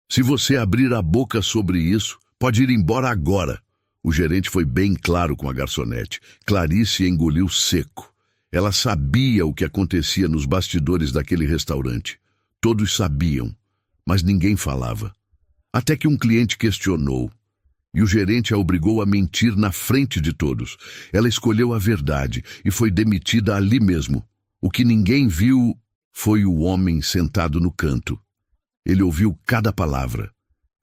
Se você abrir a boca sobre isso, pode ir embora agora. O gerente foi bem claro com a garçonete. Clarice engoliu seco. Ela sabia o que acontecia nos bastidores daquele restaurante. Todos sabiam, mas ninguém falava. Até que um cliente questionou, e o gerente a obrigou a mentir na frente de todos. Ela escolheu a verdade e foi demitida ali mesmo. O que ninguém viu foi o homem sentado no canto. Ele ouviu cada palavra.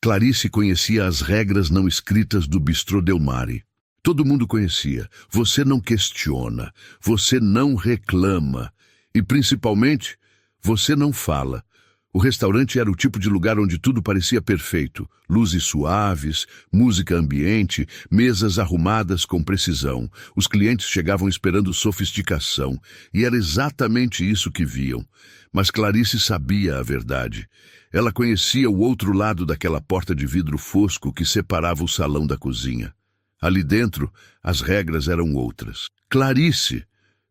Clarice conhecia as regras não escritas do Bistrô Del Mare. Todo mundo conhecia. Você não questiona, você não reclama e, principalmente, você não fala. O restaurante era o tipo de lugar onde tudo parecia perfeito. Luzes suaves, música ambiente, mesas arrumadas com precisão. Os clientes chegavam esperando sofisticação, e era exatamente isso que viam. Mas Clarice sabia a verdade. Ela conhecia o outro lado daquela porta de vidro fosco que separava o salão da cozinha. Ali dentro, as regras eram outras. Clarice,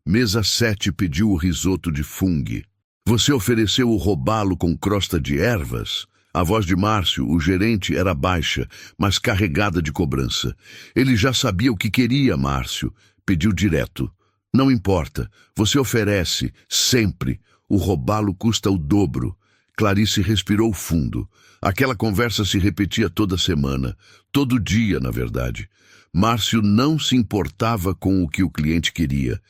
mesa 7, pediu o risoto de fungo. Você ofereceu o robalo com crosta de ervas? A voz de Márcio, o gerente, era baixa, mas carregada de cobrança. Ele já sabia o que queria, Márcio. Pediu direto. Não importa, você oferece, sempre. O robalo custa o dobro. Clarice respirou fundo. Aquela conversa se repetia toda semana. Todo dia, na verdade. Márcio não se importava com o que o cliente queria.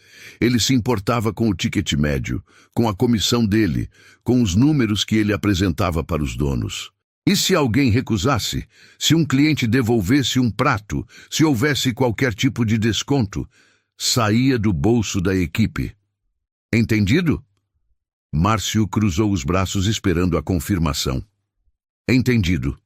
Ele se importava com o ticket médio, com a comissão dele, com os números que ele apresentava para os donos. E se alguém recusasse? Se um cliente devolvesse um prato? Se houvesse qualquer tipo de desconto? Saía do bolso da equipe. Entendido? Márcio cruzou os braços esperando a confirmação. Entendido.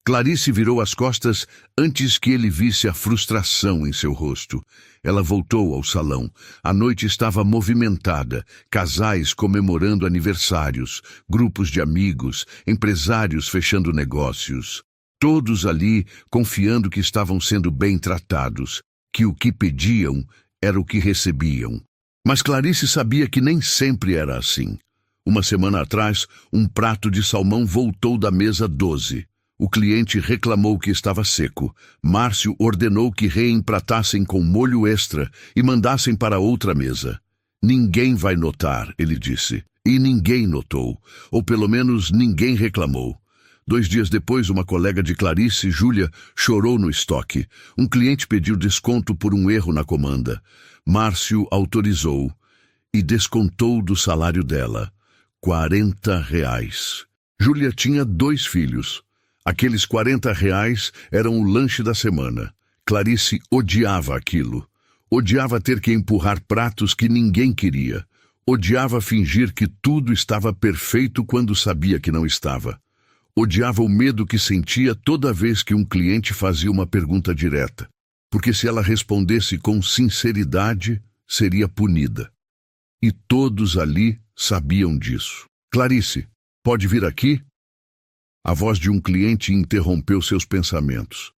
Clarice virou as costas antes que ele visse a frustração em seu rosto. Ela voltou ao salão. A noite estava movimentada, casais comemorando aniversários, grupos de amigos, empresários fechando negócios. Todos ali confiando que estavam sendo bem tratados, que o que pediam era o que recebiam. Mas Clarice sabia que nem sempre era assim. Uma semana atrás, um prato de salmão voltou da mesa 12. O cliente reclamou que estava seco. Márcio ordenou que reempratassem com molho extra e mandassem para outra mesa. Ninguém vai notar, ele disse. E ninguém notou. Ou pelo menos ninguém reclamou. 2 dias depois, uma colega de Clarice, Júlia, chorou no estoque. Um cliente pediu desconto por um erro na comanda. Márcio autorizou e descontou do salário dela. R$ 40. Júlia tinha 2 filhos. Aqueles R$ 40 eram o lanche da semana. Clarice odiava aquilo. Odiava ter que empurrar pratos que ninguém queria. Odiava fingir que tudo estava perfeito quando sabia que não estava. Odiava o medo que sentia toda vez que um cliente fazia uma pergunta direta. Porque se ela respondesse com sinceridade, seria punida. E todos ali sabiam disso. Clarice, pode vir aqui? A voz de um cliente interrompeu seus pensamentos.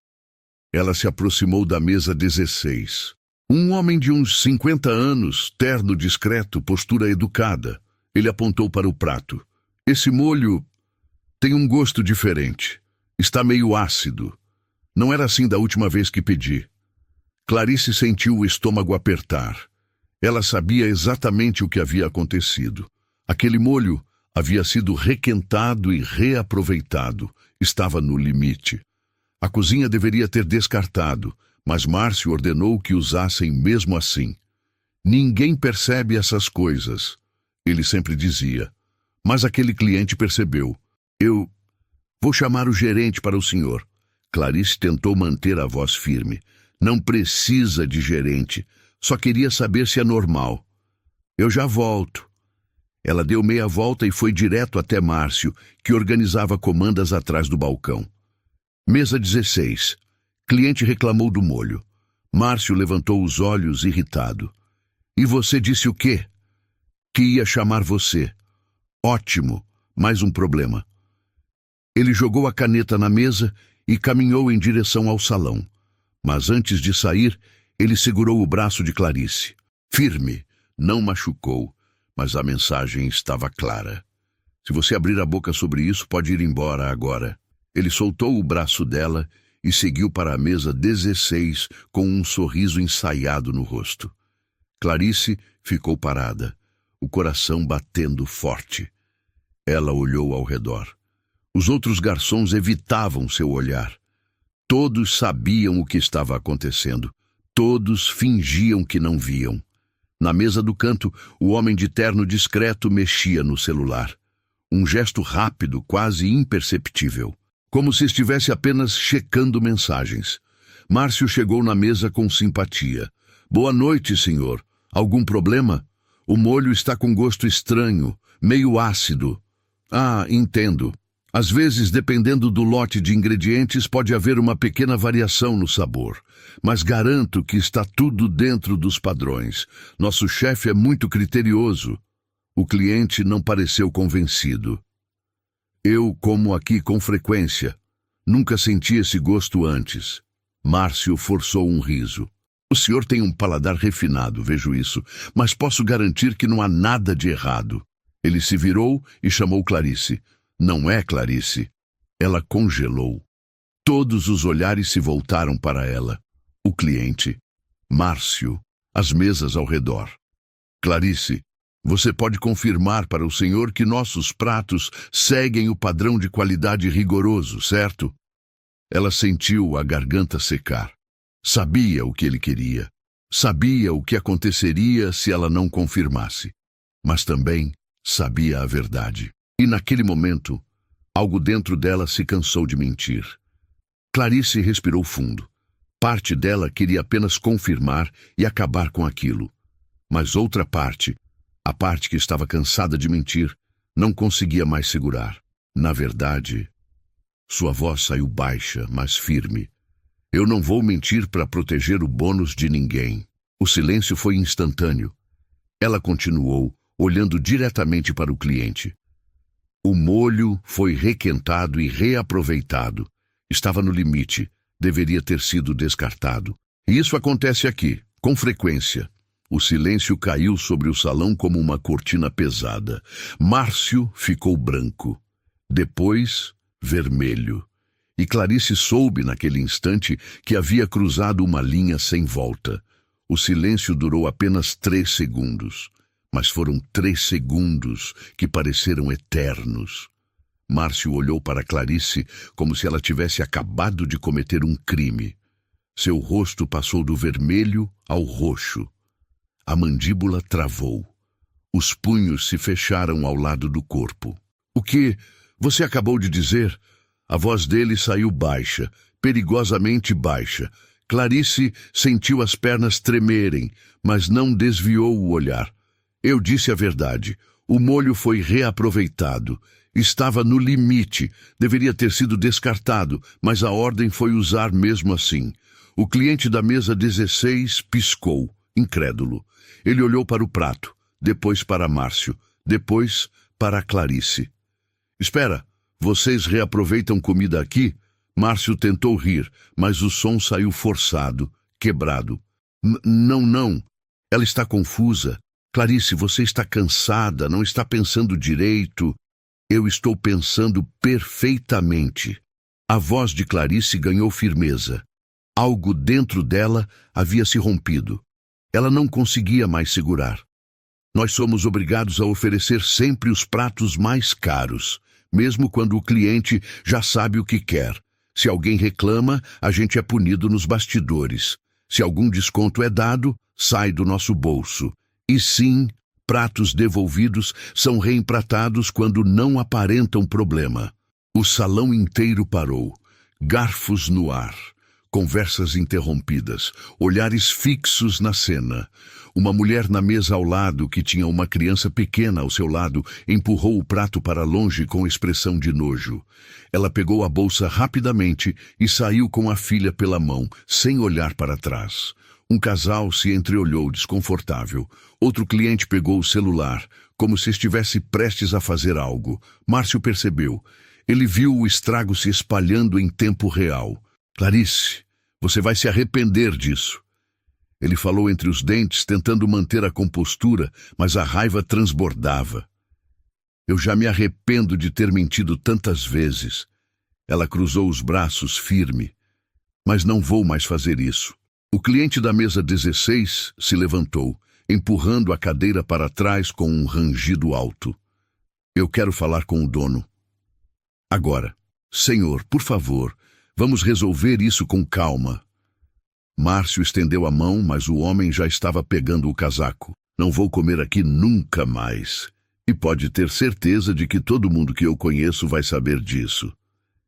Ela se aproximou da mesa 16. Um homem de uns 50 anos, terno discreto, postura educada. Ele apontou para o prato. Esse molho tem um gosto diferente. Está meio ácido. Não era assim da última vez que pedi. Clarice sentiu o estômago apertar. Ela sabia exatamente o que havia acontecido. Aquele molho havia sido requentado e reaproveitado. Estava no limite. A cozinha deveria ter descartado, mas Márcio ordenou que usassem mesmo assim. Ninguém percebe essas coisas, ele sempre dizia. Mas aquele cliente percebeu. Eu vou chamar o gerente para o senhor. Clarice tentou manter a voz firme. Não precisa de gerente. Só queria saber se é normal. Eu já volto. Ela deu meia volta e foi direto até Márcio, que organizava comandas atrás do balcão. Mesa 16. Cliente reclamou do molho. Márcio levantou os olhos irritado. E você disse o quê? Que ia chamar você. Ótimo, mais um problema. Ele jogou a caneta na mesa e caminhou em direção ao salão. Mas antes de sair, ele segurou o braço de Clarice. Firme, não machucou, mas a mensagem estava clara. Se você abrir a boca sobre isso, pode ir embora agora. Ele soltou o braço dela e seguiu para a mesa 16 com um sorriso ensaiado no rosto. Clarice ficou parada, o coração batendo forte. Ela olhou ao redor. Os outros garçons evitavam seu olhar. Todos sabiam o que estava acontecendo. Todos fingiam que não viam. Na mesa do canto, o homem de terno discreto mexia no celular. Um gesto rápido, quase imperceptível, como se estivesse apenas checando mensagens. Márcio chegou na mesa com simpatia. Boa noite, senhor. Algum problema? O molho está com gosto estranho, meio ácido. Ah, entendo. Às vezes, dependendo do lote de ingredientes, pode haver uma pequena variação no sabor. Mas garanto que está tudo dentro dos padrões. Nosso chefe é muito criterioso. O cliente não pareceu convencido. Eu como aqui com frequência. Nunca senti esse gosto antes. Márcio forçou um riso. O senhor tem um paladar refinado, vejo isso, mas posso garantir que não há nada de errado. Ele se virou e chamou Clarice. Não é Clarice. Ela congelou. Todos os olhares se voltaram para ela. O cliente, Márcio, as mesas ao redor. Clarice, você pode confirmar para o senhor que nossos pratos seguem o padrão de qualidade rigoroso, certo? Ela sentiu a garganta secar. Sabia o que ele queria. Sabia o que aconteceria se ela não confirmasse. Mas também sabia a verdade. E naquele momento, algo dentro dela se cansou de mentir. Clarice respirou fundo. Parte dela queria apenas confirmar e acabar com aquilo. Mas outra parte, a parte que estava cansada de mentir, não conseguia mais segurar. Na verdade, sua voz saiu baixa, mas firme. Eu não vou mentir para proteger o bônus de ninguém. O silêncio foi instantâneo. Ela continuou, olhando diretamente para o cliente. O molho foi requentado e reaproveitado. Estava no limite. Deveria ter sido descartado. E isso acontece aqui, com frequência. O silêncio caiu sobre o salão como uma cortina pesada. Márcio ficou branco. Depois, vermelho. E Clarice soube naquele instante que havia cruzado uma linha sem volta. O silêncio durou apenas 3 segundos. Mas foram 3 segundos que pareceram eternos. Márcio olhou para Clarice como se ela tivesse acabado de cometer um crime. Seu rosto passou do vermelho ao roxo. A mandíbula travou. Os punhos se fecharam ao lado do corpo. O que você acabou de dizer? A voz dele saiu baixa, perigosamente baixa. Clarice sentiu as pernas tremerem, mas não desviou o olhar. Eu disse a verdade. O molho foi reaproveitado. Estava no limite. Deveria ter sido descartado, mas a ordem foi usar mesmo assim. O cliente da mesa 16 piscou, incrédulo. Ele olhou para o prato, depois para Márcio, depois para Clarice. Espera, vocês reaproveitam comida aqui? Márcio tentou rir, mas o som saiu forçado, quebrado. Não. Ela está confusa. Clarice, você está cansada, não está pensando direito. Eu estou pensando perfeitamente. A voz de Clarice ganhou firmeza. Algo dentro dela havia se rompido. Ela não conseguia mais segurar. Nós somos obrigados a oferecer sempre os pratos mais caros, mesmo quando o cliente já sabe o que quer. Se alguém reclama, a gente é punido nos bastidores. Se algum desconto é dado, sai do nosso bolso. E sim, pratos devolvidos são reempratados quando não aparentam problema. O salão inteiro parou. Garfos no ar. Conversas interrompidas. Olhares fixos na cena. Uma mulher na mesa ao lado, que tinha uma criança pequena ao seu lado, empurrou o prato para longe com expressão de nojo. Ela pegou a bolsa rapidamente e saiu com a filha pela mão, sem olhar para trás. Um casal se entreolhou desconfortável. Outro cliente pegou o celular, como se estivesse prestes a fazer algo. Márcio percebeu. Ele viu o estrago se espalhando em tempo real. Clarice, você vai se arrepender disso. Ele falou entre os dentes, tentando manter a compostura, mas a raiva transbordava. Eu já me arrependo de ter mentido tantas vezes. Ela cruzou os braços firme. Mas não vou mais fazer isso. O cliente da mesa 16 se levantou, empurrando a cadeira para trás com um rangido alto. Eu quero falar com o dono. Agora. Senhor, por favor, vamos resolver isso com calma. Márcio estendeu a mão, mas o homem já estava pegando o casaco. Não vou comer aqui nunca mais. E pode ter certeza de que todo mundo que eu conheço vai saber disso.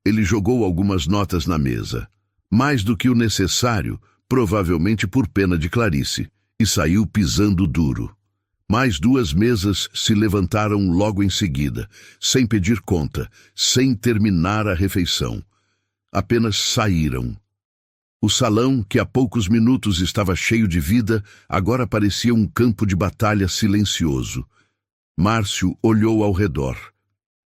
Ele jogou algumas notas na mesa. Mais do que o necessário, provavelmente por pena de Clarice, e saiu pisando duro. Mais 2 mesas se levantaram logo em seguida, sem pedir conta, sem terminar a refeição. Apenas saíram. O salão, que há poucos minutos estava cheio de vida, agora parecia um campo de batalha silencioso. Márcio olhou ao redor.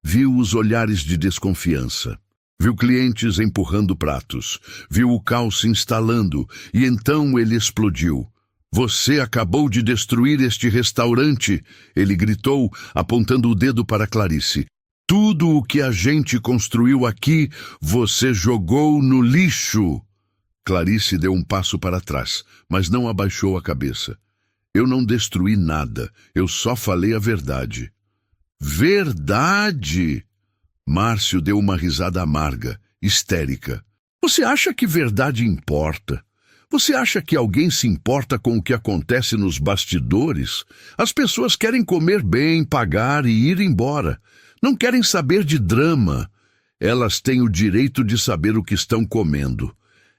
Viu os olhares de desconfiança. Viu clientes empurrando pratos. Viu o caos se instalando, e então ele explodiu. Você acabou de destruir este restaurante, ele gritou, apontando o dedo para Clarice. Tudo o que a gente construiu aqui, você jogou no lixo. Clarice deu um passo para trás, mas não abaixou a cabeça. Eu não destruí nada, eu só falei a verdade. Verdade! Márcio deu uma risada amarga, histérica. Você acha que verdade importa? Você acha que alguém se importa com o que acontece nos bastidores? As pessoas querem comer bem, pagar e ir embora. Não querem saber de drama. Elas têm o direito de saber o que estão comendo.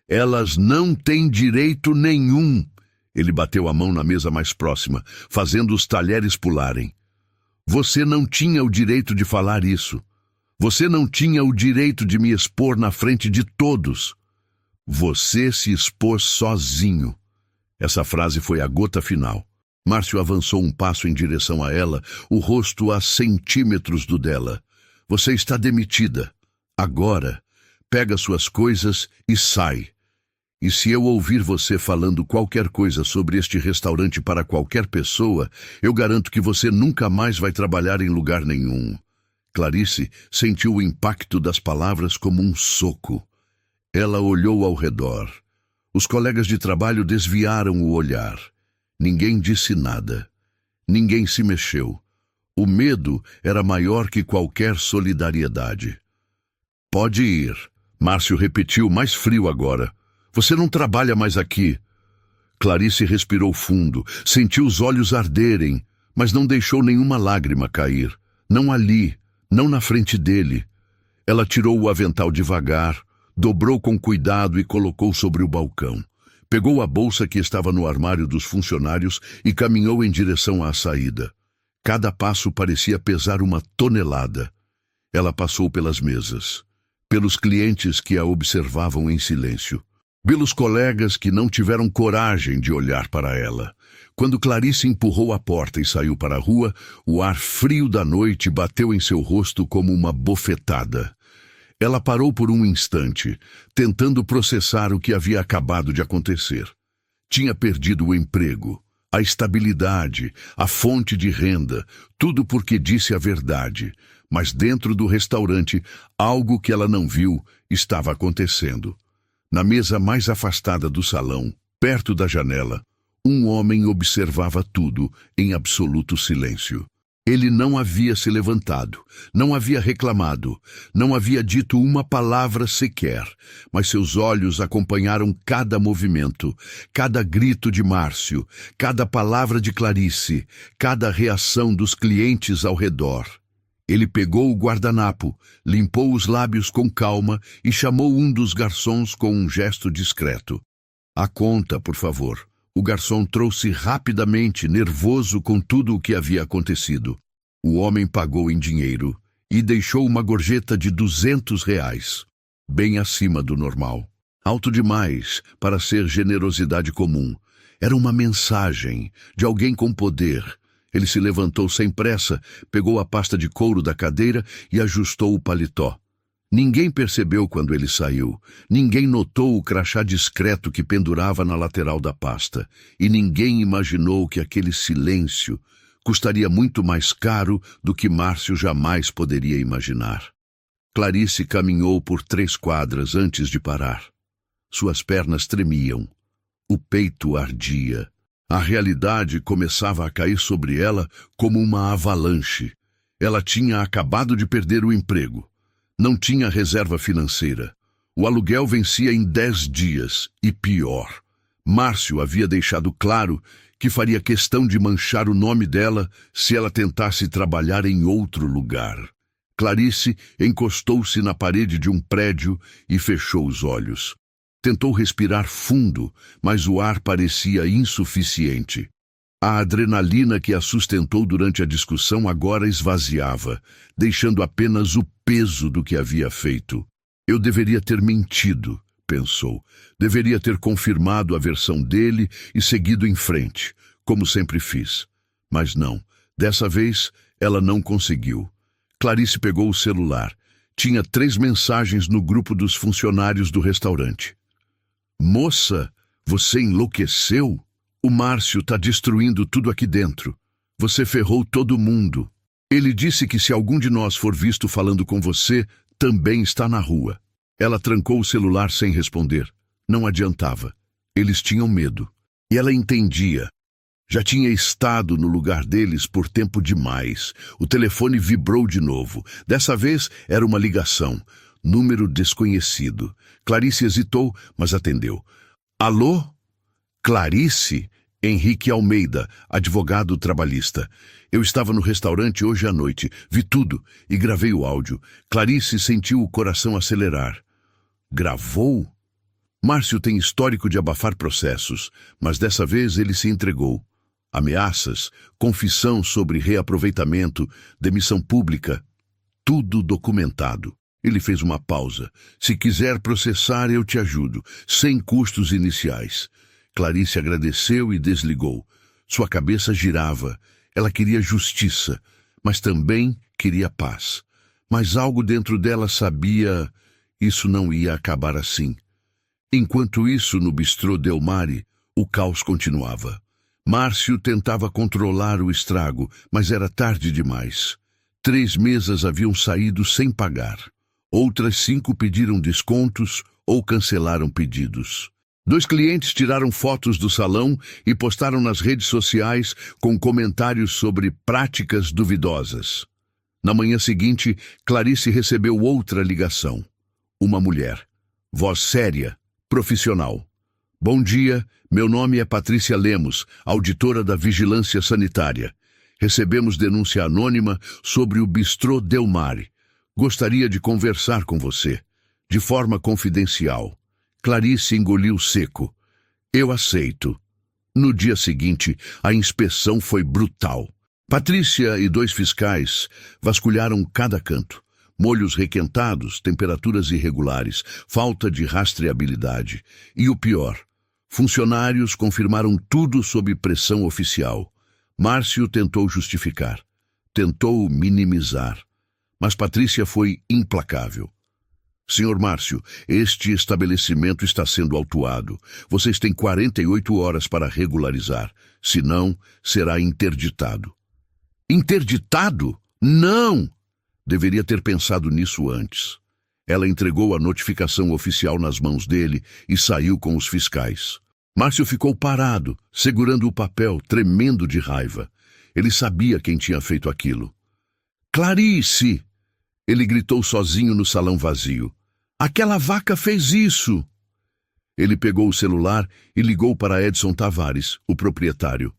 Elas não têm direito nenhum. Ele bateu a mão na mesa mais próxima, fazendo os talheres pularem. Você não tinha o direito de falar isso. Você não tinha o direito de me expor na frente de todos. Você se expôs sozinho. Essa frase foi a gota final. Márcio avançou um passo em direção a ela, o rosto a centímetros do dela. Você está demitida. Agora, pega suas coisas e sai. E se eu ouvir você falando qualquer coisa sobre este restaurante para qualquer pessoa, eu garanto que você nunca mais vai trabalhar em lugar nenhum. Clarice sentiu o impacto das palavras como um soco. Ela olhou ao redor. Os colegas de trabalho desviaram o olhar. Ninguém disse nada. Ninguém se mexeu. O medo era maior que qualquer solidariedade. Pode ir. Márcio repetiu, mais frio agora. Você não trabalha mais aqui. Clarice respirou fundo, sentiu os olhos arderem, mas não deixou nenhuma lágrima cair. Não ali, não na frente dele. Ela tirou o avental devagar, dobrou com cuidado e colocou sobre o balcão. Pegou a bolsa que estava no armário dos funcionários e caminhou em direção à saída. Cada passo parecia pesar 1 tonelada. Ela passou pelas mesas, pelos clientes que a observavam em silêncio, pelos colegas que não tiveram coragem de olhar para ela. Quando Clarice empurrou a porta e saiu para a rua, o ar frio da noite bateu em seu rosto como uma bofetada. Ela parou por um instante, tentando processar o que havia acabado de acontecer. Tinha perdido o emprego, a estabilidade, a fonte de renda, tudo porque disse a verdade. Mas dentro do restaurante, algo que ela não viu estava acontecendo. Na mesa mais afastada do salão, perto da janela, um homem observava tudo em absoluto silêncio. Ele não havia se levantado, não havia reclamado, não havia dito uma palavra sequer, mas seus olhos acompanharam cada movimento, cada grito de Márcio, cada palavra de Clarice, cada reação dos clientes ao redor. Ele pegou o guardanapo, limpou os lábios com calma e chamou um dos garçons com um gesto discreto. A conta, por favor. O garçom trouxe rapidamente, nervoso com tudo o que havia acontecido. O homem pagou em dinheiro e deixou uma gorjeta de R$ 200, bem acima do normal. Alto demais para ser generosidade comum. Era uma mensagem de alguém com poder. Ele se levantou sem pressa, pegou a pasta de couro da cadeira e ajustou o paletó. Ninguém percebeu quando ele saiu. Ninguém notou o crachá discreto que pendurava na lateral da pasta. E ninguém imaginou que aquele silêncio, Custaria muito mais caro do que Márcio jamais poderia imaginar. Clarice caminhou por 3 quadras antes de parar. Suas pernas tremiam. O peito ardia. A realidade começava a cair sobre ela como uma avalanche. Ela tinha acabado de perder o emprego. Não tinha reserva financeira. O aluguel vencia em 10 dias. E pior, Márcio havia deixado claro que faria questão de manchar o nome dela se ela tentasse trabalhar em outro lugar. Clarice encostou-se na parede de um prédio e fechou os olhos. Tentou respirar fundo, mas o ar parecia insuficiente. A adrenalina que a sustentou durante a discussão agora esvaziava, deixando apenas o peso do que havia feito. Eu deveria ter mentido, pensou. Deveria ter confirmado a versão dele e seguido em frente, como sempre fiz. Mas não, dessa vez ela não conseguiu. Clarice pegou o celular. Tinha 3 mensagens no grupo dos funcionários do restaurante. Moça, você enlouqueceu? O Márcio está destruindo tudo aqui dentro. Você ferrou todo mundo. Ele disse que se algum de nós for visto falando com você, também está na rua. Ela trancou o celular sem responder. Não adiantava. Eles tinham medo. E ela entendia. Já tinha estado no lugar deles por tempo demais. O telefone vibrou de novo. Dessa vez era uma ligação. Número desconhecido. Clarice hesitou, mas atendeu. Alô? Clarice? Henrique Almeida, advogado trabalhista. Eu estava no restaurante hoje à noite. Vi tudo e gravei o áudio. Clarice sentiu o coração acelerar. Gravou? Márcio tem histórico de abafar processos, mas dessa vez ele se entregou. Ameaças, confissão sobre reaproveitamento, demissão pública, tudo documentado. Ele fez uma pausa. Se quiser processar, eu te ajudo, sem custos iniciais. Clarice agradeceu e desligou. Sua cabeça girava. Ela queria justiça, mas também queria paz. Mas algo dentro dela sabia, isso não ia acabar assim. Enquanto isso, no bistrô Del Mare, o caos continuava. Márcio tentava controlar o estrago, mas era tarde demais. 3 mesas haviam saído sem pagar. Outras 5 pediram descontos ou cancelaram pedidos. 2 clientes tiraram fotos do salão e postaram nas redes sociais com comentários sobre práticas duvidosas. Na manhã seguinte, Clarice recebeu outra ligação. Uma mulher. Voz séria, profissional. Bom dia, meu nome é Patrícia Lemos, auditora da Vigilância Sanitária. Recebemos denúncia anônima sobre o bistrô Del Mare. Gostaria de conversar com você, de forma confidencial. Clarice engoliu seco. Eu aceito. No dia seguinte, a inspeção foi brutal. Patrícia e 2 fiscais vasculharam cada canto. Molhos requentados, temperaturas irregulares, falta de rastreabilidade. E o pior, funcionários confirmaram tudo sob pressão oficial. Márcio tentou justificar, tentou minimizar. Mas Patrícia foi implacável. Senhor Márcio, este estabelecimento está sendo autuado. Vocês têm 48 horas para regularizar. Senão, será interditado. Interditado? Não! Deveria ter pensado nisso antes. Ela entregou a notificação oficial nas mãos dele e saiu com os fiscais. Márcio ficou parado, segurando o papel, tremendo de raiva. Ele sabia quem tinha feito aquilo. Clarice! Ele gritou sozinho no salão vazio. Aquela vaca fez isso! Ele pegou o celular e ligou para Edson Tavares, o proprietário.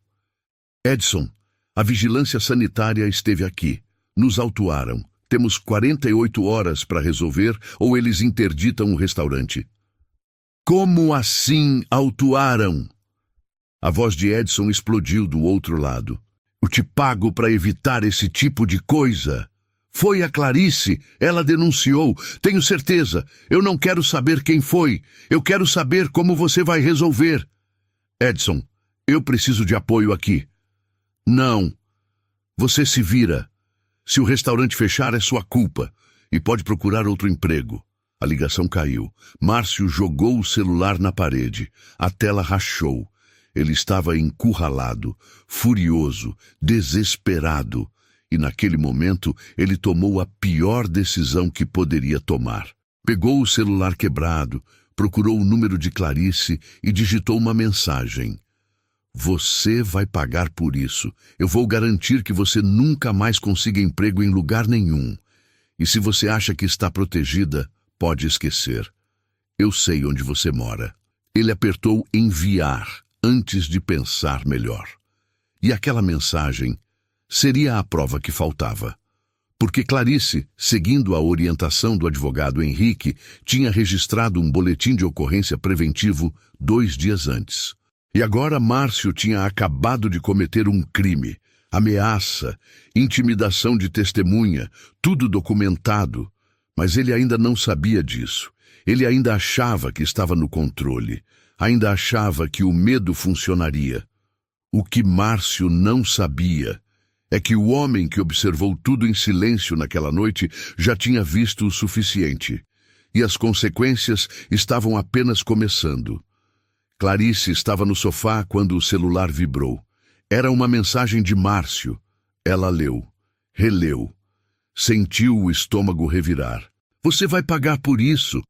Edson, a vigilância sanitária esteve aqui. Nos autuaram. Temos 48 horas para resolver ou eles interditam o restaurante. Como assim autuaram? A voz de Edson explodiu do outro lado. Eu te pago para evitar esse tipo de coisa. Foi a Clarice. Ela denunciou. Tenho certeza. Eu não quero saber quem foi. Eu quero saber como você vai resolver. Edson, eu preciso de apoio aqui. Não. Você se vira. Se o restaurante fechar, é sua culpa. E pode procurar outro emprego. A ligação caiu. Márcio jogou o celular na parede. A tela rachou. Ele estava encurralado, furioso, desesperado, e naquele momento ele tomou a pior decisão que poderia tomar. Pegou o celular quebrado, procurou o número de Clarice e digitou uma mensagem. Você vai pagar por isso. Eu vou garantir que você nunca mais consiga emprego em lugar nenhum. E se você acha que está protegida, pode esquecer. Eu sei onde você mora. Ele apertou enviar antes de pensar melhor. E aquela mensagem seria a prova que faltava. Porque Clarice, seguindo a orientação do advogado Henrique, tinha registrado um boletim de ocorrência preventivo 2 dias antes. E agora Márcio tinha acabado de cometer um crime. Ameaça, intimidação de testemunha, tudo documentado. Mas ele ainda não sabia disso. Ele ainda achava que estava no controle. Ainda achava que o medo funcionaria. O que Márcio não sabia é que o homem que observou tudo em silêncio naquela noite já tinha visto o suficiente. E as consequências estavam apenas começando. Clarice estava no sofá quando o celular vibrou. Era uma mensagem de Márcio. Ela leu, releu. Sentiu o estômago revirar. Você vai pagar por isso.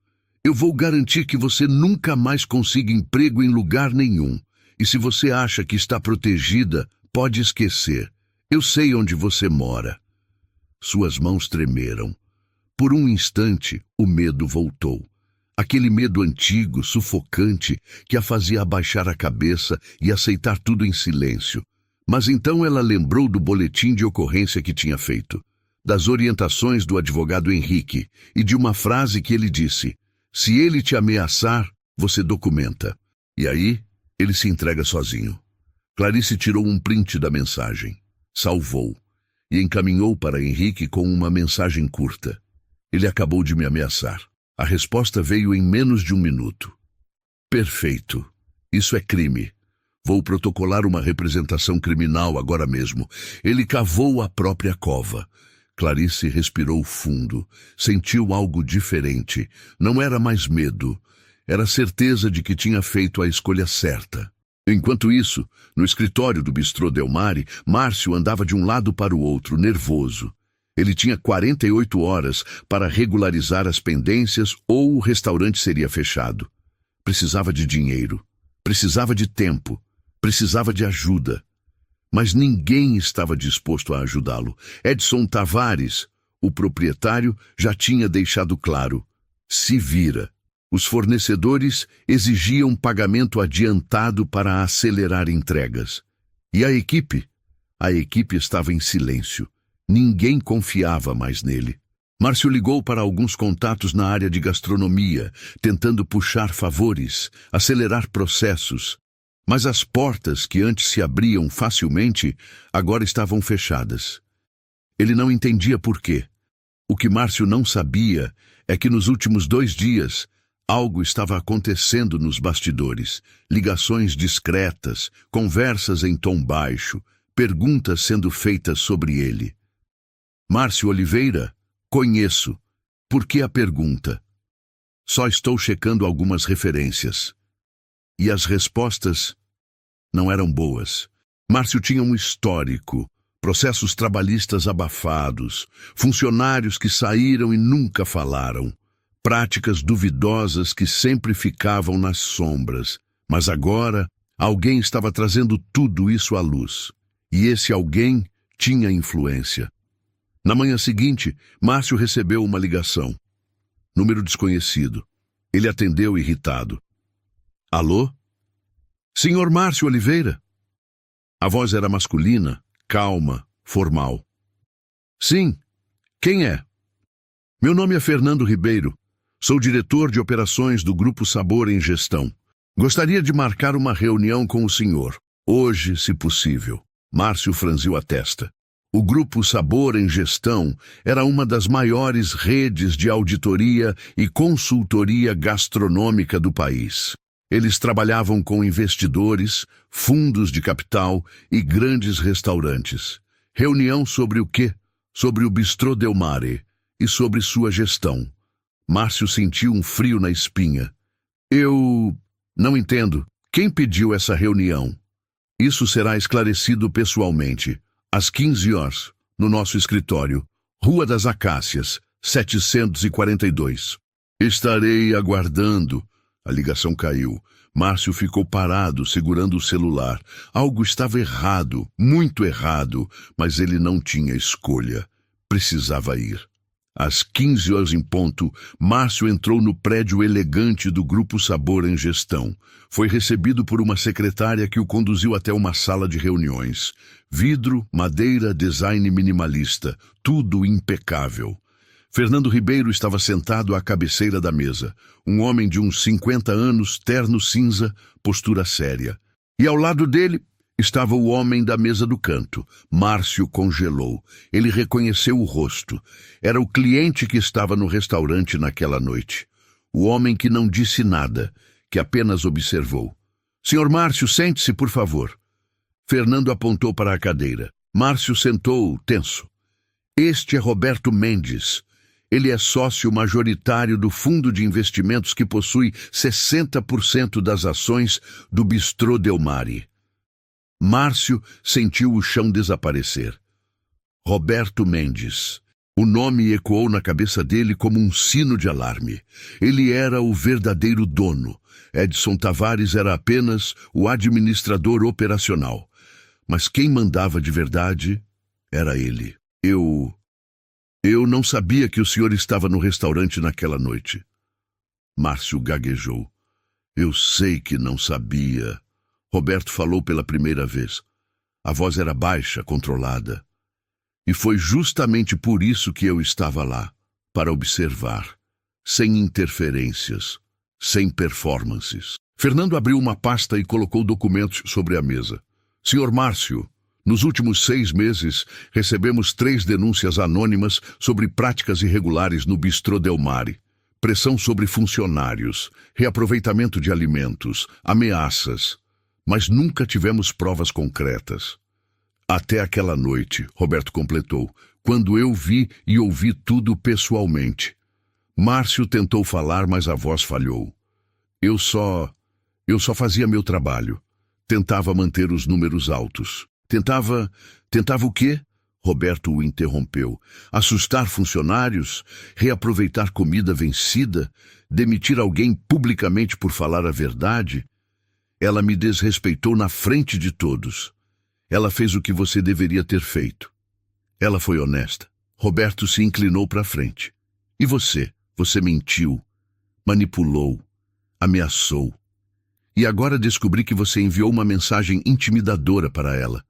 Eu vou garantir que você nunca mais consiga emprego em lugar nenhum. E se você acha que está protegida, pode esquecer. Eu sei onde você mora. Suas mãos tremeram. Por um instante, o medo voltou. Aquele medo antigo, sufocante, que a fazia abaixar a cabeça e aceitar tudo em silêncio. Mas então ela lembrou do boletim de ocorrência que tinha feito, das orientações do advogado Henrique e de uma frase que ele disse: se ele te ameaçar, você documenta. E aí, ele se entrega sozinho. Clarice tirou um print da mensagem, salvou e encaminhou para Henrique com uma mensagem curta. Ele acabou de me ameaçar. A resposta veio em menos de 1 minuto. Perfeito. Isso é crime. Vou protocolar uma representação criminal agora mesmo. Ele cavou a própria cova. Clarice respirou fundo. Sentiu algo diferente. Não era mais medo. Era certeza de que tinha feito a escolha certa. Enquanto isso, no escritório do Bistrô Del Mare, Márcio andava de um lado para o outro, nervoso. Ele tinha 48 horas para regularizar as pendências ou o restaurante seria fechado. Precisava de dinheiro, precisava de tempo, precisava de ajuda. Mas ninguém estava disposto a ajudá-lo. Edson Tavares, o proprietário, já tinha deixado claro: se vira. Os fornecedores exigiam pagamento adiantado para acelerar entregas. E a equipe? A equipe estava em silêncio. Ninguém confiava mais nele. Márcio ligou para alguns contatos na área de gastronomia, tentando puxar favores, acelerar processos. Mas as portas que antes se abriam facilmente, agora estavam fechadas. Ele não entendia por quê. O que Márcio não sabia é que nos últimos 2 dias, algo estava acontecendo nos bastidores. Ligações discretas, conversas em tom baixo, perguntas sendo feitas sobre ele. Márcio Oliveira? Conheço. Por que a pergunta? Só estou checando algumas referências. E as respostas não eram boas. Márcio tinha um histórico, processos trabalhistas abafados, funcionários que saíram e nunca falaram, práticas duvidosas que sempre ficavam nas sombras. Mas agora, alguém estava trazendo tudo isso à luz. E esse alguém tinha influência. Na manhã seguinte, Márcio recebeu uma ligação. Número desconhecido. Ele atendeu irritado. Alô? Senhor Márcio Oliveira? A voz era masculina, calma, formal. Sim. Quem é? Meu nome é Fernando Ribeiro. Sou diretor de operações do Grupo Sabor em Gestão. Gostaria de marcar uma reunião com o senhor. Hoje, se possível. Márcio franziu a testa. O Grupo Sabor em Gestão era uma das maiores redes de auditoria e consultoria gastronômica do país. Eles trabalhavam com investidores, fundos de capital e grandes restaurantes. Reunião sobre o quê? Sobre o Bistrô Del Mare e sobre sua gestão. Márcio sentiu um frio na espinha. Eu não entendo. Quem pediu essa reunião? Isso será esclarecido pessoalmente, às 15 horas, no nosso escritório, Rua das Acácias, 742. Estarei aguardando. A ligação caiu. Márcio ficou parado, segurando o celular. Algo estava errado, muito errado, mas ele não tinha escolha. Precisava ir. Às 15 horas em ponto, Márcio entrou no prédio elegante do Grupo Sabor em Gestão. Foi recebido por uma secretária que o conduziu até uma sala de reuniões. Vidro, madeira, design minimalista, tudo impecável. Fernando Ribeiro estava sentado à cabeceira da mesa. Um homem de uns 50 anos, terno cinza, postura séria. E ao lado dele estava o homem da mesa do canto. Márcio congelou. Ele reconheceu o rosto. Era o cliente que estava no restaurante naquela noite. O homem que não disse nada, que apenas observou. Senhor Márcio, sente-se, por favor. Fernando apontou para a cadeira. Márcio sentou, tenso. Este é Roberto Mendes. Ele é sócio majoritário do fundo de investimentos que possui 60% das ações do Bistrô Del Mare. Márcio sentiu o chão desaparecer. Roberto Mendes. O nome ecoou na cabeça dele como um sino de alarme. Ele era o verdadeiro dono. Edson Tavares era apenas o administrador operacional. Mas quem mandava de verdade era ele. Eu não sabia que o senhor estava no restaurante naquela noite. Márcio gaguejou. Eu sei que não sabia. Roberto falou pela primeira vez. A voz era baixa, controlada. E foi justamente por isso que eu estava lá, para observar, sem interferências, sem performances. Fernando abriu uma pasta e colocou documentos sobre a mesa. Senhor Márcio, nos últimos 6 meses, recebemos 3 denúncias anônimas sobre práticas irregulares no Bistrô Del Mare. Pressão sobre funcionários, reaproveitamento de alimentos, ameaças. Mas nunca tivemos provas concretas. Até aquela noite, Roberto completou, quando eu vi e ouvi tudo pessoalmente. Márcio tentou falar, mas a voz falhou. Eu só fazia meu trabalho. Tentava manter os números altos. Tentava o quê? Roberto o interrompeu. Assustar funcionários? Reaproveitar comida vencida? Demitir alguém publicamente por falar a verdade? Ela me desrespeitou na frente de todos. Ela fez o que você deveria ter feito. Ela foi honesta. Roberto se inclinou para frente. E você? Você mentiu, manipulou, ameaçou. E agora descobri que você enviou uma mensagem intimidadora para ela.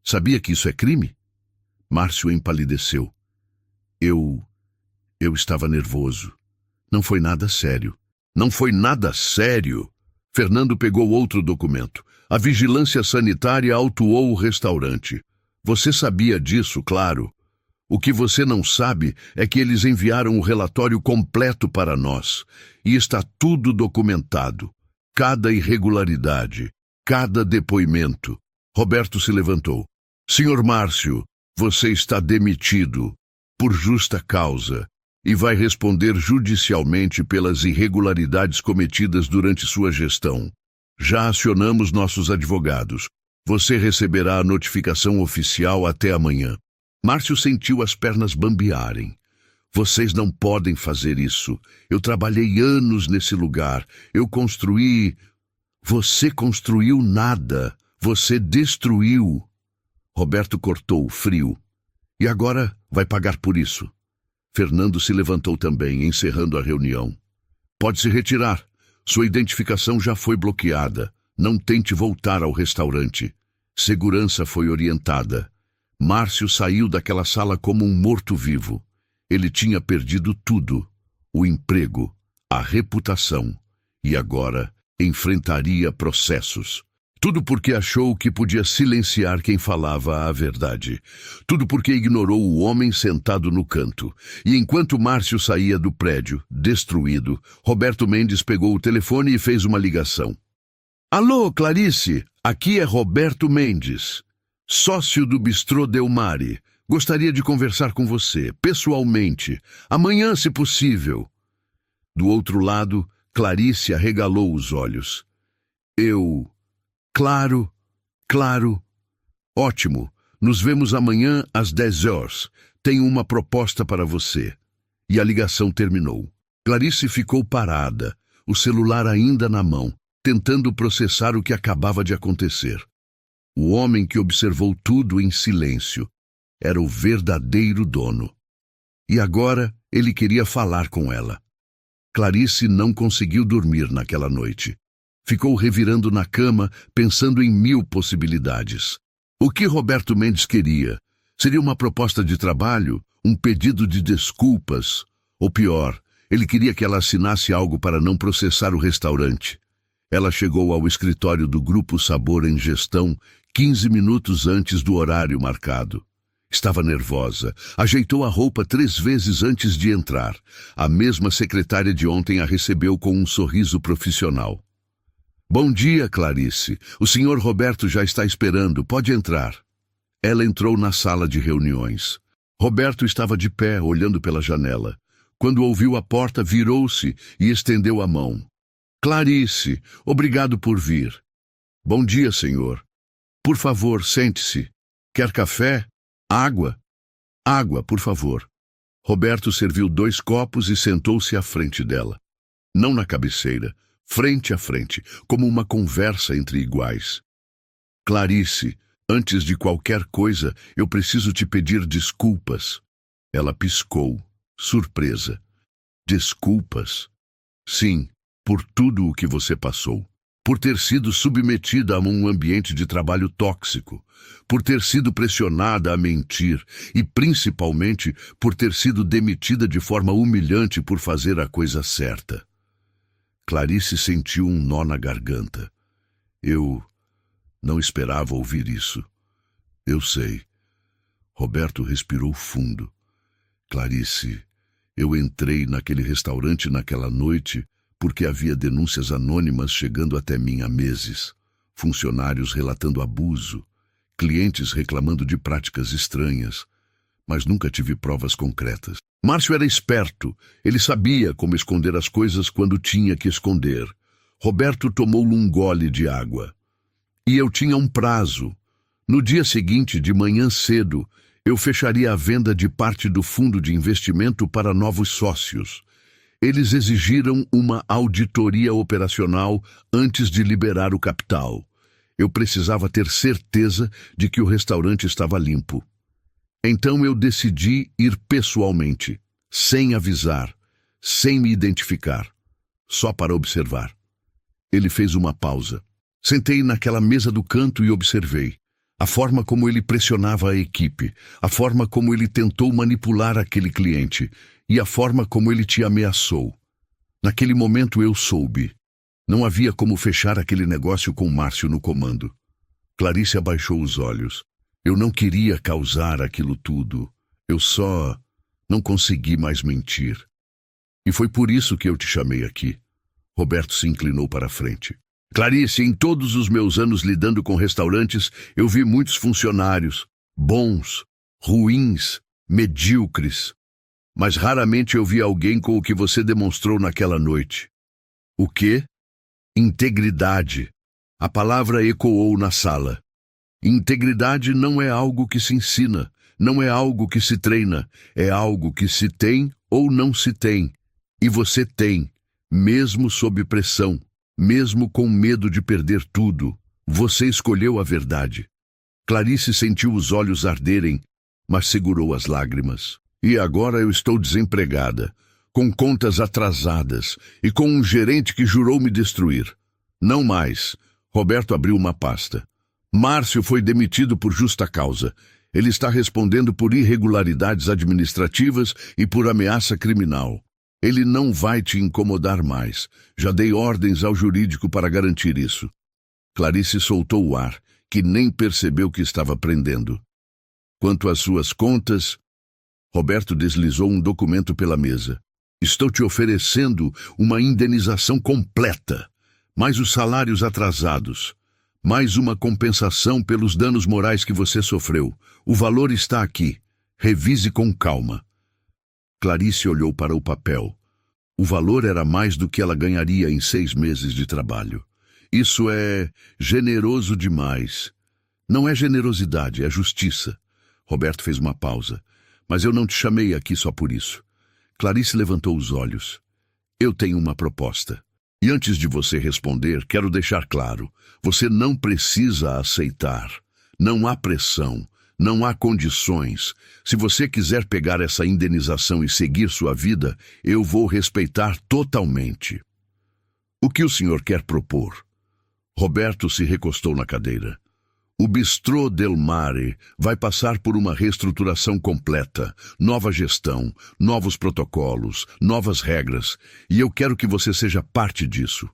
Sabia que isso é crime? Márcio empalideceu. Eu estava nervoso. Não foi nada sério. Não foi nada sério. Fernando pegou outro documento. A vigilância sanitária autuou o restaurante. Você sabia disso, claro. O que você não sabe é que eles enviaram o relatório completo para nós. E está tudo documentado. Cada irregularidade, cada depoimento. Roberto se levantou. Senhor Márcio, você está demitido, por justa causa, e vai responder judicialmente pelas irregularidades cometidas durante sua gestão. Já acionamos nossos advogados. Você receberá a notificação oficial até amanhã. Márcio sentiu as pernas bambearem. Vocês não podem fazer isso. Eu trabalhei anos nesse lugar. Eu construí... Você construiu nada. Você destruiu. Roberto cortou, frio. E agora vai pagar por isso. Fernando se levantou também, encerrando a reunião. Pode se retirar. Sua identificação já foi bloqueada. Não tente voltar ao restaurante. Segurança foi orientada. Márcio saiu daquela sala como um morto-vivo. Ele tinha perdido tudo. O emprego, a reputação. E agora enfrentaria processos. Tudo porque achou que podia silenciar quem falava a verdade. Tudo porque ignorou o homem sentado no canto. E enquanto Márcio saía do prédio, destruído, Roberto Mendes pegou o telefone e fez uma ligação. Alô, Clarice, aqui é Roberto Mendes, sócio do Bistrô Del Mare. Gostaria de conversar com você, pessoalmente, amanhã, se possível. Do outro lado, Clarice arregalou os olhos. Eu... Claro, claro. Ótimo. Nos vemos amanhã às 10 horas. Tenho uma proposta para você. E a ligação terminou. Clarice ficou parada, o celular ainda na mão, tentando processar o que acabava de acontecer. O homem que observou tudo em silêncio era o verdadeiro dono. E agora ele queria falar com ela. Clarice não conseguiu dormir naquela noite. Ficou revirando na cama, pensando em 1000 possibilidades. O que Roberto Mendes queria? Seria uma proposta de trabalho? Um pedido de desculpas? Ou pior, ele queria que ela assinasse algo para não processar o restaurante. Ela chegou ao escritório do Grupo Sabor em Gestão 15 minutos antes do horário marcado. Estava nervosa. Ajeitou a roupa 3 vezes antes de entrar. A mesma secretária de ontem a recebeu com um sorriso profissional. Bom dia, Clarice. O senhor Roberto já está esperando. Pode entrar. Ela entrou na sala de reuniões. Roberto estava de pé, olhando pela janela. Quando ouviu a porta, virou-se e estendeu a mão. Clarice, obrigado por vir. Bom dia, senhor. Por favor, sente-se. Quer café? Água? Água, por favor. Roberto serviu 2 copos e sentou-se à frente dela. Não na cabeceira, frente a frente, como uma conversa entre iguais. Clarice, antes de qualquer coisa, eu preciso te pedir desculpas. Ela piscou, surpresa. Desculpas? Sim, por tudo o que você passou. Por ter sido submetida a um ambiente de trabalho tóxico, por ter sido pressionada a mentir e, principalmente, por ter sido demitida de forma humilhante por fazer a coisa certa. Clarice sentiu um nó na garganta. Eu não esperava ouvir isso. Eu sei. Roberto respirou fundo. Clarice, eu entrei naquele restaurante naquela noite porque havia denúncias anônimas chegando até mim há meses. Funcionários relatando abuso, clientes reclamando de práticas estranhas, mas nunca tive provas concretas. Márcio era esperto, ele sabia como esconder as coisas quando tinha que esconder. Roberto tomou um gole de água. E eu tinha um prazo. No dia seguinte, de manhã cedo, eu fecharia a venda de parte do fundo de investimento para novos sócios. Eles exigiram uma auditoria operacional antes de liberar o capital. Eu precisava ter certeza de que o restaurante estava limpo. Então eu decidi ir pessoalmente, sem avisar, sem me identificar, só para observar. Ele fez uma pausa. Sentei naquela mesa do canto e observei. A forma como ele pressionava a equipe, a forma como ele tentou manipular aquele cliente e a forma como ele te ameaçou. Naquele momento eu soube. Não havia como fechar aquele negócio com Márcio no comando. Clarice abaixou os olhos. Eu não queria causar aquilo tudo. Eu só não consegui mais mentir. E foi por isso que eu te chamei aqui. Roberto se inclinou para a frente. Clarice, em todos os meus anos lidando com restaurantes, eu vi muitos funcionários, bons, ruins, medíocres. Mas raramente eu vi alguém com o que você demonstrou naquela noite. O quê? Integridade. A palavra ecoou na sala. Integridade não é algo que se ensina, não é algo que se treina, é algo que se tem ou não se tem. E você tem, mesmo sob pressão, mesmo com medo de perder tudo. Você escolheu a verdade. Clarice sentiu os olhos arderem, mas segurou as lágrimas. E agora eu estou desempregada, com contas atrasadas e com um gerente que jurou me destruir. Não mais. Roberto abriu uma pasta. Márcio foi demitido por justa causa. Ele está respondendo por irregularidades administrativas e por ameaça criminal. Ele não vai te incomodar mais. Já dei ordens ao jurídico para garantir isso. Clarice soltou o ar, que nem percebeu que estava prendendo. Quanto às suas contas... Roberto deslizou um documento pela mesa. Estou te oferecendo uma indenização completa, mais os salários atrasados, mais uma compensação pelos danos morais que você sofreu. O valor está aqui. Revise com calma. Clarice olhou para o papel. O valor era mais do que ela ganharia em 6 meses de trabalho. Isso é generoso demais. Não é generosidade, é justiça. Roberto fez uma pausa. Mas eu não te chamei aqui só por isso. Clarice levantou os olhos. Eu tenho uma proposta. E antes de você responder, quero deixar claro, você não precisa aceitar. Não há pressão, não há condições. Se você quiser pegar essa indenização e seguir sua vida, eu vou respeitar totalmente. O que o senhor quer propor? Roberto se recostou na cadeira. O Bistrô Del Mare vai passar por uma reestruturação completa, nova gestão, novos protocolos, novas regras, e eu quero que você seja parte disso.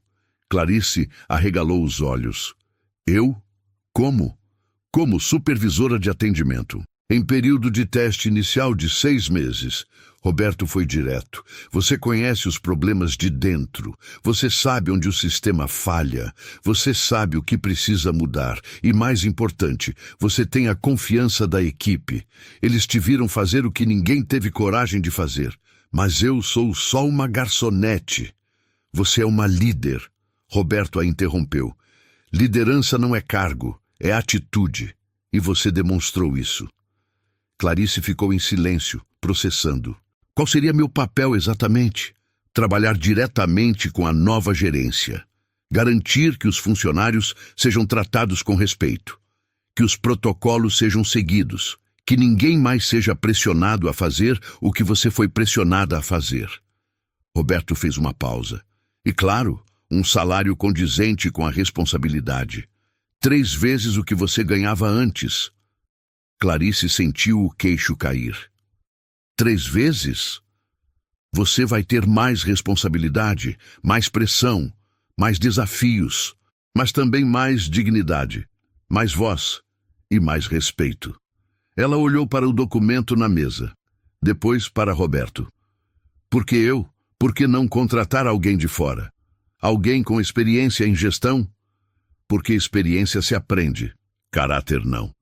Clarice arregalou os olhos. Eu? Como? Como supervisora de atendimento. Em período de teste inicial de 6 meses, Roberto foi direto. Você conhece os problemas de dentro. Você sabe onde o sistema falha. Você sabe o que precisa mudar. E mais importante, você tem a confiança da equipe. Eles te viram fazer o que ninguém teve coragem de fazer. Mas eu sou só uma garçonete. Você é uma líder. Roberto a interrompeu. Liderança não é cargo, é atitude. E você demonstrou isso. Clarice ficou em silêncio, processando. Qual seria meu papel exatamente? Trabalhar diretamente com a nova gerência. Garantir que os funcionários sejam tratados com respeito. Que os protocolos sejam seguidos. Que ninguém mais seja pressionado a fazer o que você foi pressionada a fazer. Roberto fez uma pausa. E claro, um salário condizente com a responsabilidade. 3 vezes o que você ganhava antes. Clarice sentiu o queixo cair. 3 vezes? Você vai ter mais responsabilidade, mais pressão, mais desafios, mas também mais dignidade, mais voz e mais respeito. Ela olhou para o documento na mesa, depois para Roberto. Por que eu? Por que não contratar alguém de fora? Alguém com experiência em gestão? Porque experiência se aprende, caráter não.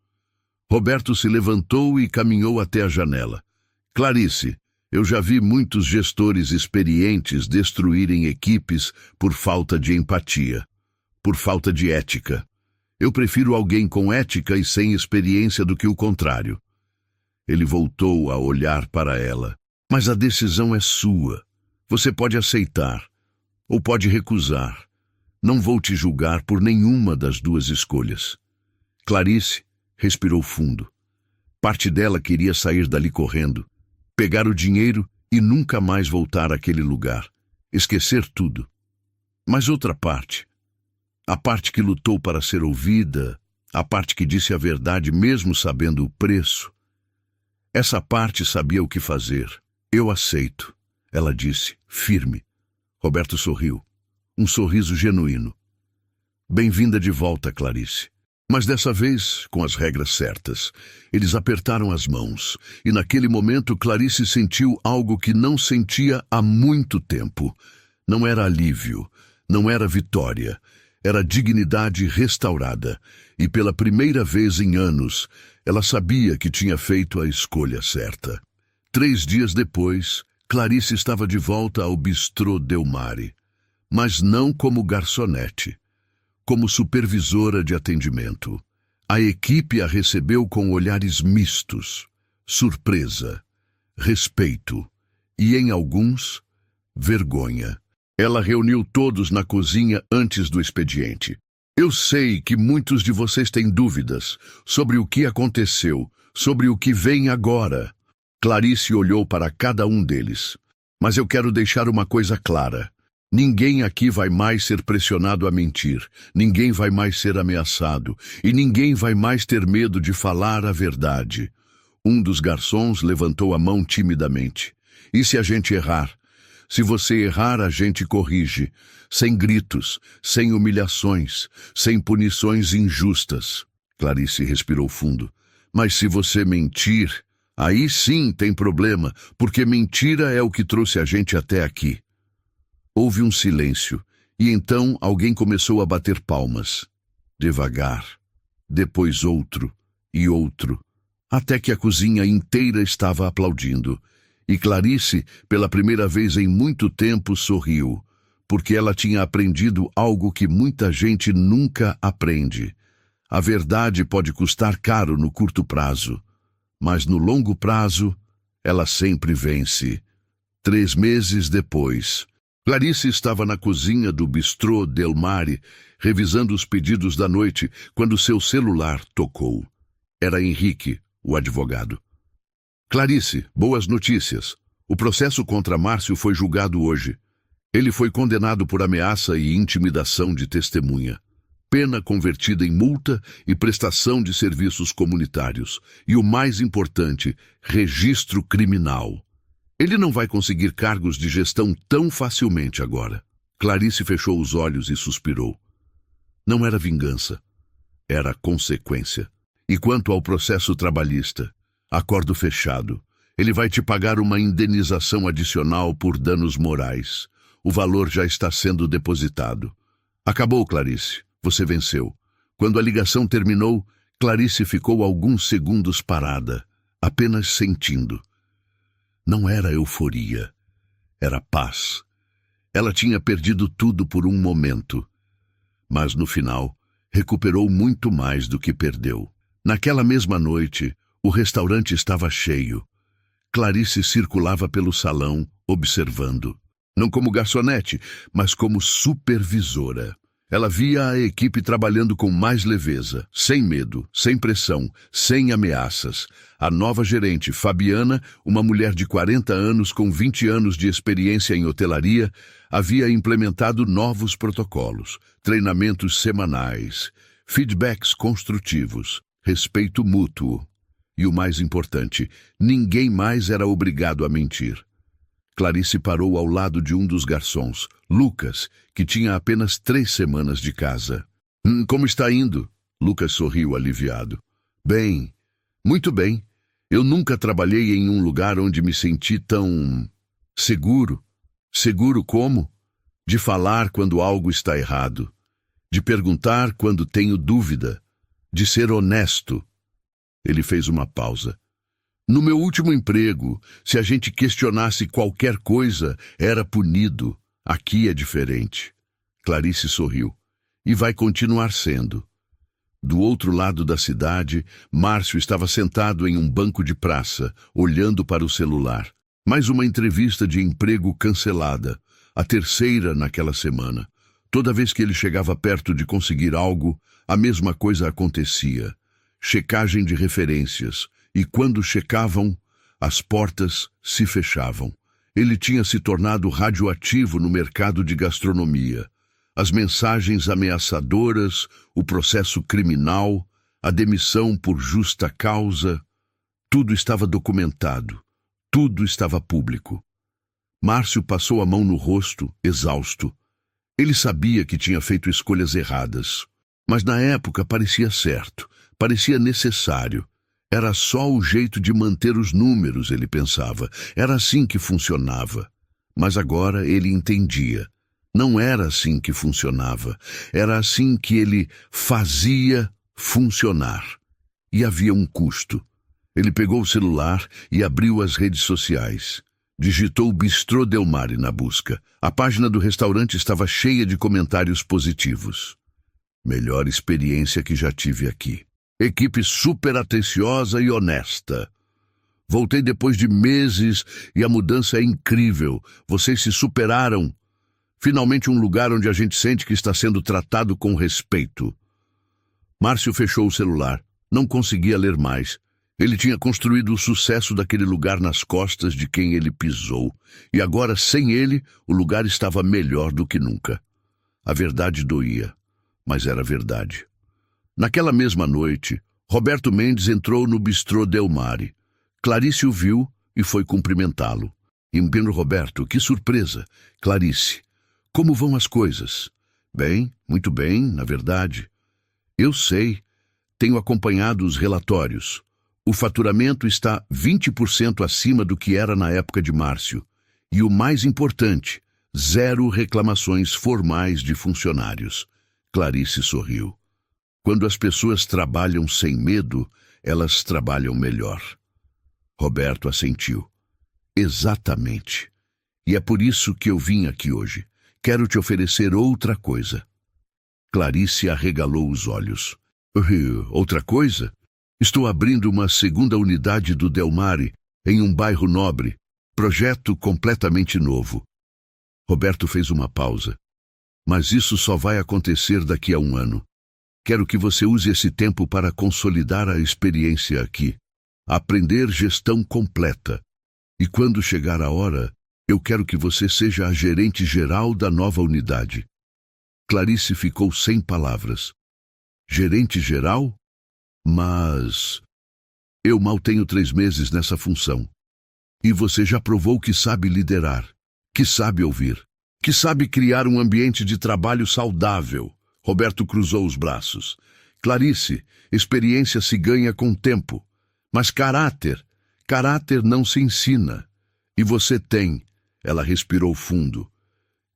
Roberto se levantou e caminhou até a janela. Clarice, eu já vi muitos gestores experientes destruírem equipes por falta de empatia, por falta de ética. Eu prefiro alguém com ética e sem experiência do que o contrário. Ele voltou a olhar para ela. Mas a decisão é sua. Você pode aceitar ou pode recusar. Não vou te julgar por nenhuma das 2 escolhas. Clarice respirou fundo. Parte dela queria sair dali correndo, pegar o dinheiro e nunca mais voltar àquele lugar, esquecer tudo. Mas outra parte, a parte que lutou para ser ouvida, a parte que disse a verdade mesmo sabendo o preço, essa parte sabia o que fazer. Eu aceito, ela disse, firme. Roberto sorriu, um sorriso genuíno. Bem-vinda de volta, Clarice. Mas dessa vez, com as regras certas, eles apertaram as mãos, e naquele momento Clarice sentiu algo que não sentia há muito tempo. Não era alívio, não era vitória, era dignidade restaurada, e pela primeira vez em anos, ela sabia que tinha feito a escolha certa. 3 dias depois, Clarice estava de volta ao Bistrô Del Mare, mas não como garçonete. Como supervisora de atendimento. A equipe a recebeu com olhares mistos, surpresa, respeito e, em alguns, vergonha. Ela reuniu todos na cozinha antes do expediente. Eu sei que muitos de vocês têm dúvidas sobre o que aconteceu, sobre o que vem agora. Clarice olhou para cada um deles. Mas eu quero deixar uma coisa clara. Ninguém aqui vai mais ser pressionado a mentir, ninguém vai mais ser ameaçado, e ninguém vai mais ter medo de falar a verdade. Um dos garçons levantou a mão timidamente. E se a gente errar? Se você errar, a gente corrige, sem gritos, sem humilhações, sem punições injustas. Clarice respirou fundo. Mas se você mentir, aí sim tem problema, porque mentira é o que trouxe a gente até aqui. Houve um silêncio, e então alguém começou a bater palmas. Devagar, depois outro e outro, até que a cozinha inteira estava aplaudindo. E Clarice, pela primeira vez em muito tempo, sorriu, porque ela tinha aprendido algo que muita gente nunca aprende. A verdade pode custar caro no curto prazo, mas no longo prazo, ela sempre vence. 3 meses depois, Clarice estava na cozinha do Bistrô Del Mare, revisando os pedidos da noite, quando seu celular tocou. Era Henrique, o advogado. Clarice, boas notícias. O processo contra Márcio foi julgado hoje. Ele foi condenado por ameaça e intimidação de testemunha. Pena convertida em multa e prestação de serviços comunitários. E o mais importante, registro criminal. Ele não vai conseguir cargos de gestão tão facilmente agora. Clarice fechou os olhos e suspirou. Não era vingança. Era consequência. E quanto ao processo trabalhista, acordo fechado. Ele vai te pagar uma indenização adicional por danos morais. O valor já está sendo depositado. Acabou, Clarice. Você venceu. Quando a ligação terminou, Clarice ficou alguns segundos parada, apenas sentindo. Não era euforia. Era paz. Ela tinha perdido tudo por um momento. Mas no final, recuperou muito mais do que perdeu. Naquela mesma noite, o restaurante estava cheio. Clarice circulava pelo salão, observando. Não como garçonete, mas como supervisora. Ela via a equipe trabalhando com mais leveza, sem medo, sem pressão, sem ameaças. A nova gerente, Fabiana, uma mulher de 40 anos com 20 anos de experiência em hotelaria, havia implementado novos protocolos, treinamentos semanais, feedbacks construtivos, respeito mútuo. E o mais importante, ninguém mais era obrigado a mentir. Clarice parou ao lado de um dos garçons, Lucas, que tinha apenas 3 semanas de casa. Como está indo? Lucas sorriu aliviado. Bem, muito bem. Eu nunca trabalhei em um lugar onde me senti tão seguro. Seguro como? De falar quando algo está errado. De perguntar quando tenho dúvida. De ser honesto. Ele fez uma pausa. No meu último emprego, se a gente questionasse qualquer coisa, era punido. Aqui é diferente. Clarice sorriu. E vai continuar sendo. Do outro lado da cidade, Márcio estava sentado em um banco de praça, olhando para o celular. Mais uma entrevista de emprego cancelada, a 3ª naquela semana. Toda vez que ele chegava perto de conseguir algo, a mesma coisa acontecia. Checagem de referências. E quando checavam, as portas se fechavam. Ele tinha se tornado radioativo no mercado de gastronomia. As mensagens ameaçadoras, o processo criminal, a demissão por justa causa, tudo estava documentado, tudo estava público. Márcio passou a mão no rosto, exausto. Ele sabia que tinha feito escolhas erradas, mas na época parecia certo, parecia necessário. Era só o jeito de manter os números, ele pensava. Era assim que funcionava. Mas agora ele entendia. Não era assim que funcionava. Era assim que ele fazia funcionar. E havia um custo. Ele pegou o celular e abriu as redes sociais. Digitou Bistrô Del Mare na busca. A página do restaurante estava cheia de comentários positivos. Melhor experiência que já tive aqui. Equipe super atenciosa e honesta. Voltei depois de meses e a mudança é incrível. Vocês se superaram. Finalmente um lugar onde a gente sente que está sendo tratado com respeito. Márcio fechou o celular. Não conseguia ler mais. Ele tinha construído o sucesso daquele lugar nas costas de quem ele pisou. E agora, sem ele, o lugar estava melhor do que nunca. A verdade doía, mas era verdade. Naquela mesma noite, Roberto Mendes entrou no Bistrô Del Mare. Clarice o viu e foi cumprimentá-lo. Roberto, que surpresa! Clarice, como vão as coisas? Bem, muito bem, na verdade. Eu sei, tenho acompanhado os relatórios. O faturamento está 20% acima do que era na época de Márcio. E o mais importante, 0 reclamações formais de funcionários. Clarice sorriu. Quando as pessoas trabalham sem medo, elas trabalham melhor. Roberto assentiu. Exatamente. E é por isso que eu vim aqui hoje. quero te oferecer outra coisa. Clarice arregalou os olhos. Outra coisa? Estou abrindo uma segunda unidade do Del Mare em um bairro nobre. Projeto completamente novo. Roberto fez uma pausa. Mas isso só vai acontecer daqui a 1 ano. Quero que você use esse tempo para consolidar a experiência aqui. Aprender gestão completa. E quando chegar a hora, eu quero que você seja a gerente geral da nova unidade. Clarice ficou sem palavras. Gerente geral? Mas eu mal tenho 3 meses nessa função. E você já provou que sabe liderar, que sabe ouvir, que sabe criar um ambiente de trabalho saudável. Roberto cruzou os braços. Clarice, experiência se ganha com tempo. Mas caráter não se ensina. E você tem. Ela respirou fundo.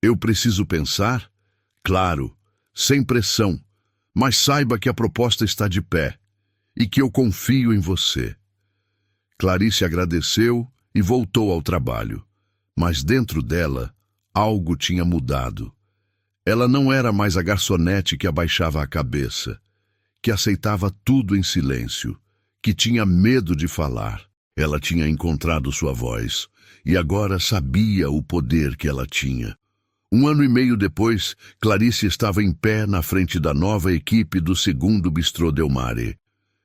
Eu preciso pensar? Claro, sem pressão. Mas saiba que a proposta está de pé. E que eu confio em você. Clarice agradeceu e voltou ao trabalho. Mas dentro dela, algo tinha mudado. Ela não era mais a garçonete que abaixava a cabeça, que aceitava tudo em silêncio, que tinha medo de falar. Ela tinha encontrado sua voz e agora sabia o poder que ela tinha. 1 ano e meio depois, Clarice estava em pé na frente da nova equipe do segundo Bistrô Del Mare.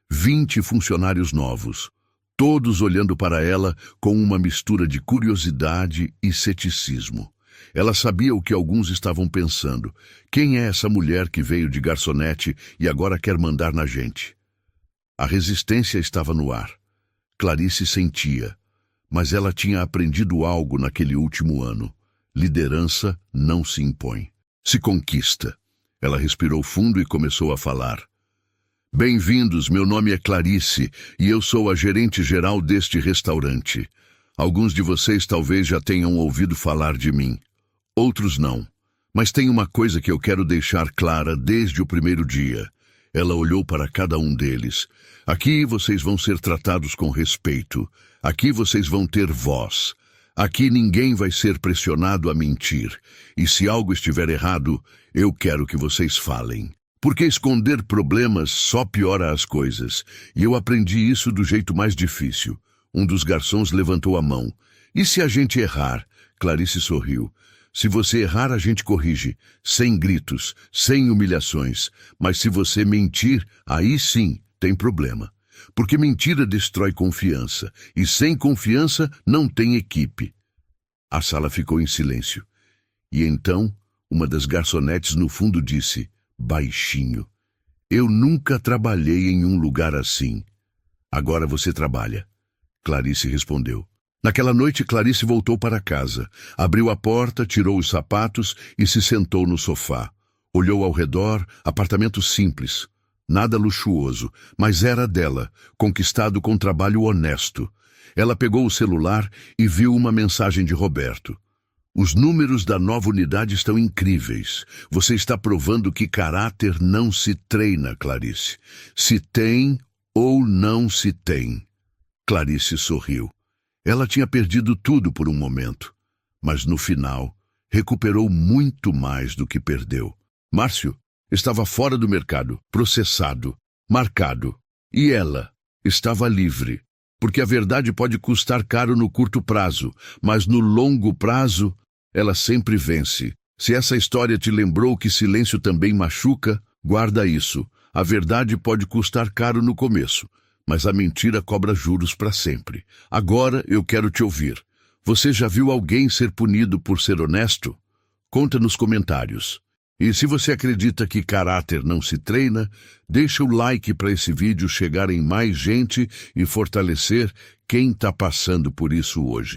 20 funcionários novos, todos olhando para ela com uma mistura de curiosidade e ceticismo. Ela sabia o que alguns estavam pensando. Quem é essa mulher que veio de garçonete e agora quer mandar na gente? A resistência estava no ar. Clarice sentia, mas ela tinha aprendido algo naquele último ano. Liderança não se impõe, se conquista. Ela respirou fundo e começou a falar. Bem-vindos, meu nome é Clarice e eu sou a gerente geral deste restaurante. Alguns de vocês talvez já tenham ouvido falar de mim. Outros não. Mas tem uma coisa que eu quero deixar clara desde o primeiro dia. Ela olhou para cada um deles. Aqui vocês vão ser tratados com respeito. Aqui vocês vão ter voz. Aqui ninguém vai ser pressionado a mentir. E se algo estiver errado, eu quero que vocês falem. Porque esconder problemas só piora as coisas. E eu aprendi isso do jeito mais difícil. Um dos garçons levantou a mão. E se a gente errar? Clarice sorriu. Se você errar, a gente corrige. Sem gritos, sem humilhações. Mas se você mentir, aí sim tem problema. Porque mentira destrói confiança. E sem confiança não tem equipe. A sala ficou em silêncio. E então, uma das garçonetes no fundo disse, baixinho, eu nunca trabalhei em um lugar assim. Agora você trabalha. Clarice respondeu. Naquela noite, Clarice voltou para casa. Abriu a porta, tirou os sapatos e se sentou no sofá. Olhou ao redor, apartamento simples. Nada luxuoso, mas era dela, conquistado com trabalho honesto. Ela pegou o celular e viu uma mensagem de Roberto. Os números da nova unidade estão incríveis. Você está provando que caráter não se treina, Clarice. Se tem ou não se tem. Clarice sorriu. Ela tinha perdido tudo por um momento, mas no final recuperou muito mais do que perdeu. Márcio estava fora do mercado, processado, marcado. E ela estava livre, porque a verdade pode custar caro no curto prazo, mas no longo prazo, ela sempre vence. Se essa história te lembrou que silêncio também machuca, guarda isso. A verdade pode custar caro no começo, mas a mentira cobra juros para sempre. Agora eu quero te ouvir. Você já viu alguém ser punido por ser honesto? Conta nos comentários. E se você acredita que caráter não se treina, deixa o like para esse vídeo chegar em mais gente e fortalecer quem está passando por isso hoje.